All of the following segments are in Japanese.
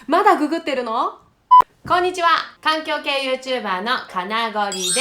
まだググってるの？こんにちは、環境系 YouTuber のかなごりです。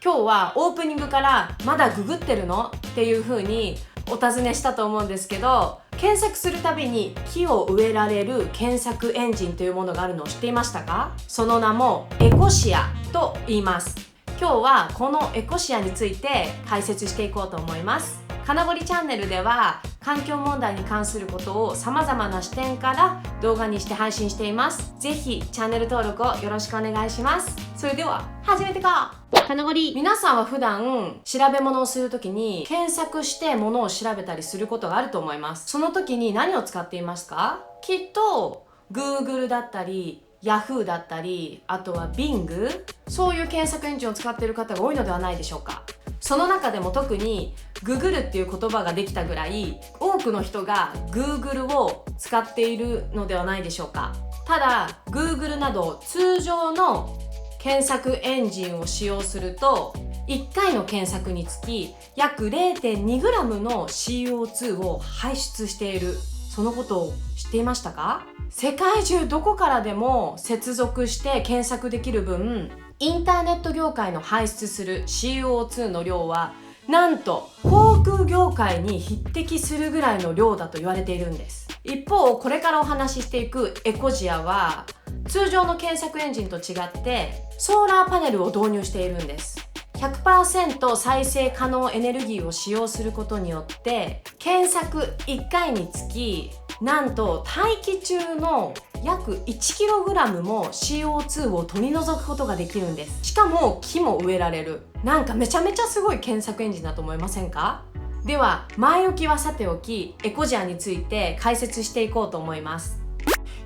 今日はオープニングからまだググってるのっていう風にお尋ねしたと思うんですけど、検索するたびに木を植えられる検索エンジンというものがあるのを知っていましたか？その名もエコシアと言います。今日はこのエコシアについて解説していこうと思います。かなごりチャンネルでは環境問題に関することを様々な視点から動画にして配信しています。ぜひチャンネル登録をよろしくお願いします。それでは始めていこう。かなごり、皆さんは普段調べ物をするときに検索して物を調べたりすることがあると思います。その時に何を使っていますか？きっと Google だったりYahoo だったり、あとは Bing、 そういう検索エンジンを使っている方が多いのではないでしょうか。その中でも特に Google っていう言葉ができたぐらい多くの人が Google を使っているのではないでしょうか。ただ Google など通常の検索エンジンを使用すると1回の検索につき約 0.2g の CO2 を排出している。そのことを知っていましたか？世界中どこからでも接続して検索できる分、インターネット業界の排出する CO2 の量はなんと航空業界に匹敵するぐらいの量だと言われているんです。一方、これからお話ししていくエコジアは通常の検索エンジンと違ってソーラーパネルを導入しているんです。100% 再生可能エネルギーを使用することによって検索1回につきなんと大気中の約 1kg も CO2 を取り除くことができるんです。しかも木も植えられる。なんかめちゃめちゃすごい検索エンジンだと思いませんか？では前置きはさておき、エコジアについて解説していこうと思います。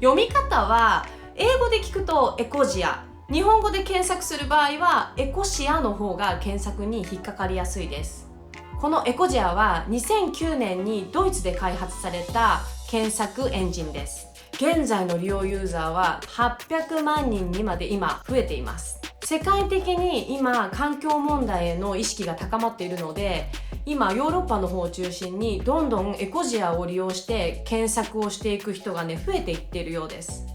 読み方は英語で聞くとエコジア、日本語で検索する場合はエコシアの方が検索に引っかかりやすいです。このエコジアは2009年にドイツで開発された検索エンジンです。現在の利用ユーザーは800万人にまで今増えています。世界的に今環境問題への意識が高まっているので、今ヨーロッパの方を中心にどんどんエコジアを利用して検索をしていく人が増えていっているようです。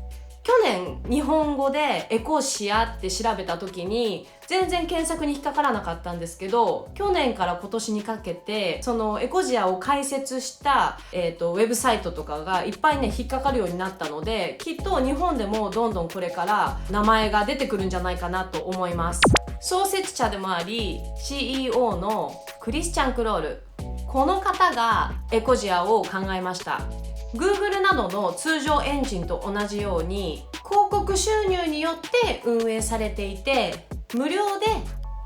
去年日本語でエコシアって調べた時に全然検索に引っかからなかったんですけど、去年から今年にかけてそのエコジアを解説した、ウェブサイトとかがいっぱい引っかかるようになったので、きっと日本でもどんどんこれから名前が出てくるんじゃないかなと思います。創設者でもあり CEO のクリスチャン・クロール、この方がエコジアを考えました。Google などの通常エンジンと同じように広告収入によって運営されていて無料で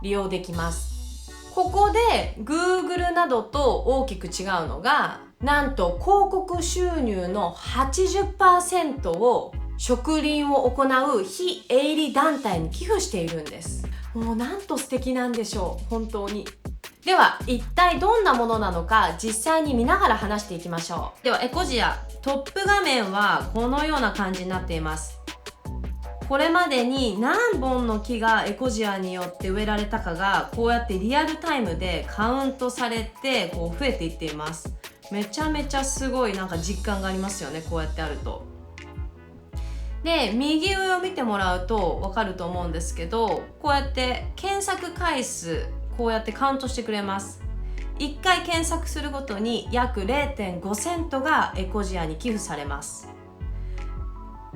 利用できます。ここで Google などと大きく違うのが、なんと広告収入の 80% を植林を行う非営利団体に寄付しているんです。もうなんと素敵なんでしょう、本当に。では一体どんなものなのか実際に見ながら話していきましょう。ではエコジアトップ画面はこのような感じになっています。これまでに何本の木がエコジアによって植えられたかがこうやってリアルタイムでカウントされてこう増えていっています。めちゃめちゃすごいなんか実感がありますよね、こうやってあると。で右上を見てもらうと分かると思うんですけど、こうやって検索回数こうやってカウントしてくれます。1回検索するごとに約 0.5 セントがエコジアに寄付されます。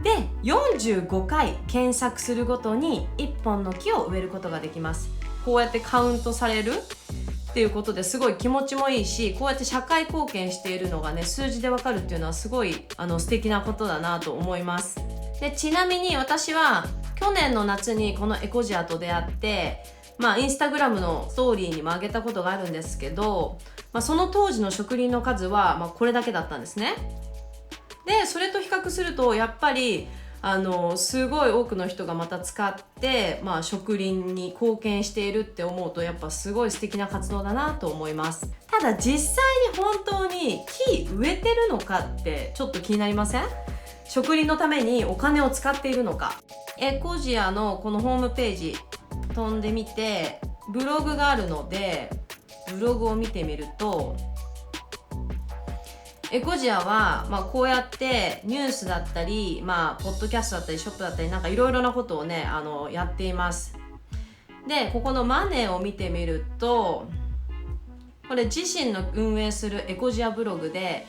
で45回検索するごとに1本の木を植えることができます。こうやってカウントされるっていうことですごい気持ちもいいし、こうやって社会貢献しているのが数字でわかるっていうのはすごい素敵なことだなと思います。でちなみに私は去年の夏にこのエコジアと出会って、インスタグラムのストーリーにも上げたことがあるんですけど、その当時の植林の数はこれだけだったんですね。でそれと比較するとやっぱりすごい多くの人がまた使って、植林に貢献しているって思うとやっぱすごい素敵な活動だなと思います。ただ実際に本当に木植えてるのかってちょっと気になりません？植林のためにお金を使っているのか。エコジアのこのホームページ飛んでみてブログがあるのでブログを見てみると、エコジアは、こうやってニュースだったり、ポッドキャストだったりショップだったりなんかいろいろなことをねやっています。でここのマネーを見てみると、これ自身の運営するエコジアブログで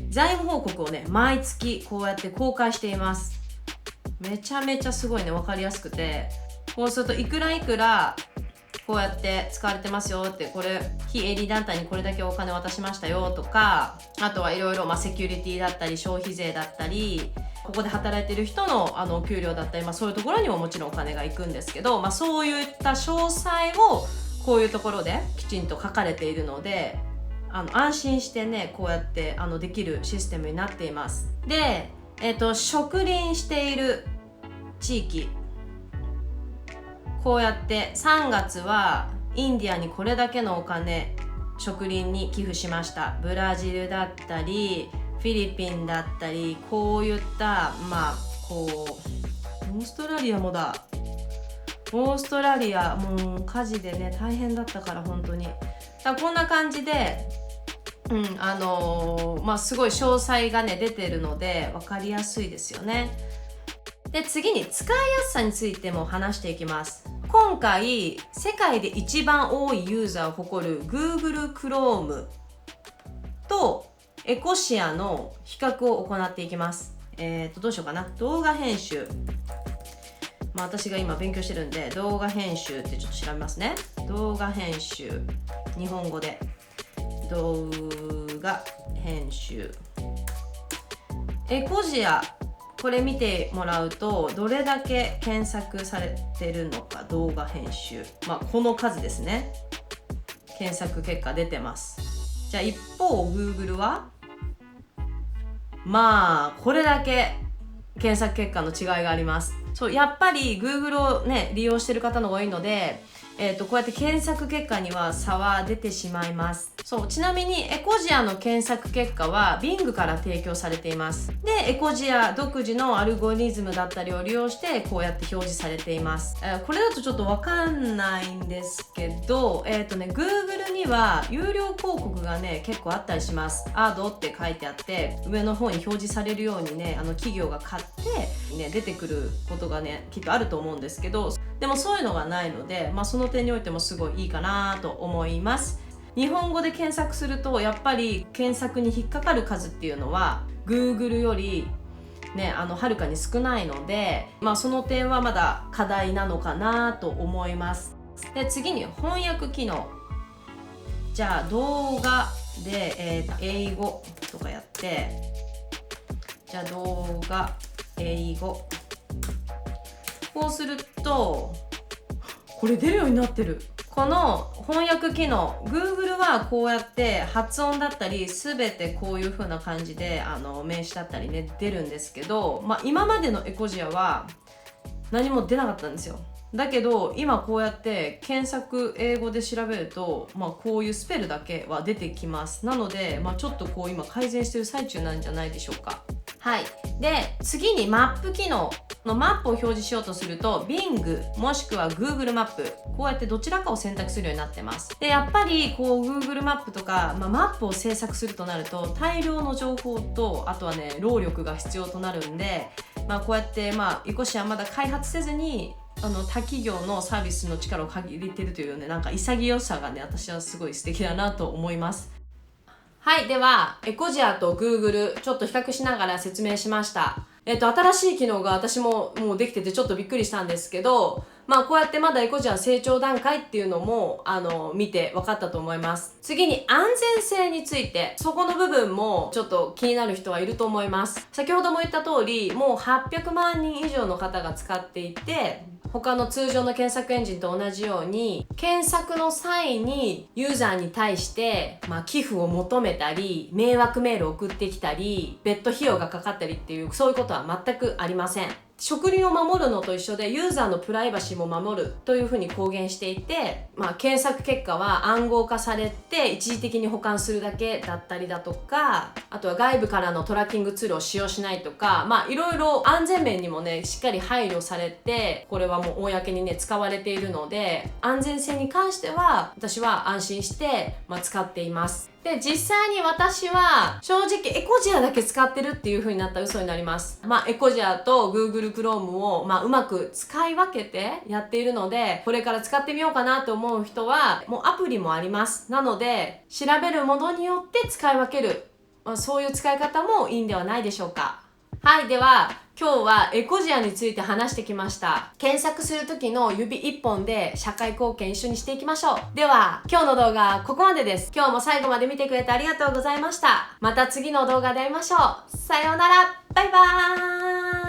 財務報告をね毎月こうやって公開しています。めちゃめちゃすごいね、分かりやすくて、こうするといくらいくらこうやって使われてますよって、これ非営利団体にこれだけお金渡しましたよとか、あとはいろいろセキュリティだったり消費税だったり、ここで働いてる人のお給料だったり、そういうところにももちろんお金が行くんですけど、そういった詳細をこういうところできちんと書かれているので、安心してねこうやってできるシステムになっています。で、植林している地域、こうやって3月はインディアにこれだけのお金植林に寄付しました。ブラジルだったりフィリピンだったり、こういったオーストラリアもだ。オーストラリアもう火事でね大変だったから本当に。だからこんな感じで、すごい詳細がね出てるので分かりやすいですよね。で次に使いやすさについても話していきます。今回世界で一番多いユーザーを誇る Google Chrome とエコシアの比較を行っていきます。どうしようかな。動画編集、私が今勉強してるんで動画編集ってちょっと調べますね。動画編集、日本語で動画編集、エコジア、これ見てもらうとどれだけ検索されてるのか。動画編集、この数ですね。検索結果出てます。じゃあ一方 Google はこれだけ検索結果の違いがあります。そう、やっぱり Google をね利用してる方の多いので、こうやって検索結果には差は出てしまいます。そう、ちなみにエコジアの検索結果は Bing から提供されています。でエコジア独自のアルゴリズムだったりを利用してこうやって表示されています。これだとちょっとわかんないんですけど、Google には有料広告がね結構あったりします。アドって書いてあって上の方に表示されるようにね企業が買ってね出てくることがねきっとあると思うんですけど、でもそういうのがないので、その点においてもすごいいいかなと思います。日本語で検索するとやっぱり検索に引っかかる数っていうのは Google よりねはるかに少ないので、その点はまだ課題なのかなと思います。で次に翻訳機能、じゃあ動画で、英語とかやって、じゃあ動画英語、こうするとこれ出るようになってる。この翻訳機能 Google はこうやって発音だったり全てこういう風な感じで名詞だったりね出るんですけど、今までのエコジアは何も出なかったんですよ。だけど今こうやって検索英語で調べると、こういうスペルだけは出てきます。なので、ちょっとこう今改善してる最中なんじゃないでしょうか。はい。で次にマップ機能のマップを表示しようとすると Bing もしくは Google マップ、こうやってどちらかを選択するようになってます。でやっぱりこう Google マップとか、マップを制作するとなると大量の情報とあとはね労力が必要となるんで、こうやってエコシアまだ開発せずに他企業のサービスの力を借りてるというね、なんか潔さがね私はすごい素敵だなと思います。はい、ではエコジアと Google ちょっと比較しながら説明しました。新しい機能が私ももうできててちょっとびっくりしたんですけど、こうやってまだエコジア成長段階っていうのも見て分かったと思います。次に安全性について、そこの部分もちょっと気になる人はいると思います。先ほども言った通りもう800万人以上の方が使っていて、他の通常の検索エンジンと同じように検索の際にユーザーに対して、寄付を求めたり迷惑メールを送ってきたり別途費用がかかったりっていうそういうことは全くありません。植林を守るのと一緒でユーザーのプライバシーも守るというふうに公言していて、検索結果は暗号化されて一時的に保管するだけだったりだとか、あとは外部からのトラッキングツールを使用しないとか、いろいろ安全面にもねしっかり配慮されて、これはもう公にね使われているので安全性に関しては私は安心して、使っています。で、実際に私は正直エコジアだけ使ってるっていう風になったら嘘になります。エコジアと Google Chrome をうまく使い分けてやっているので、これから使ってみようかなと思う人はもうアプリもあります。なので調べるものによって使い分ける、そういう使い方もいいんではないでしょうか。はい、では今日はエコジアについて話してきました。検索する時の指一本で社会貢献一緒にしていきましょう。では今日の動画ここまでです。今日も最後まで見てくれてありがとうございました。また次の動画で会いましょう。さようなら、バイバーイ。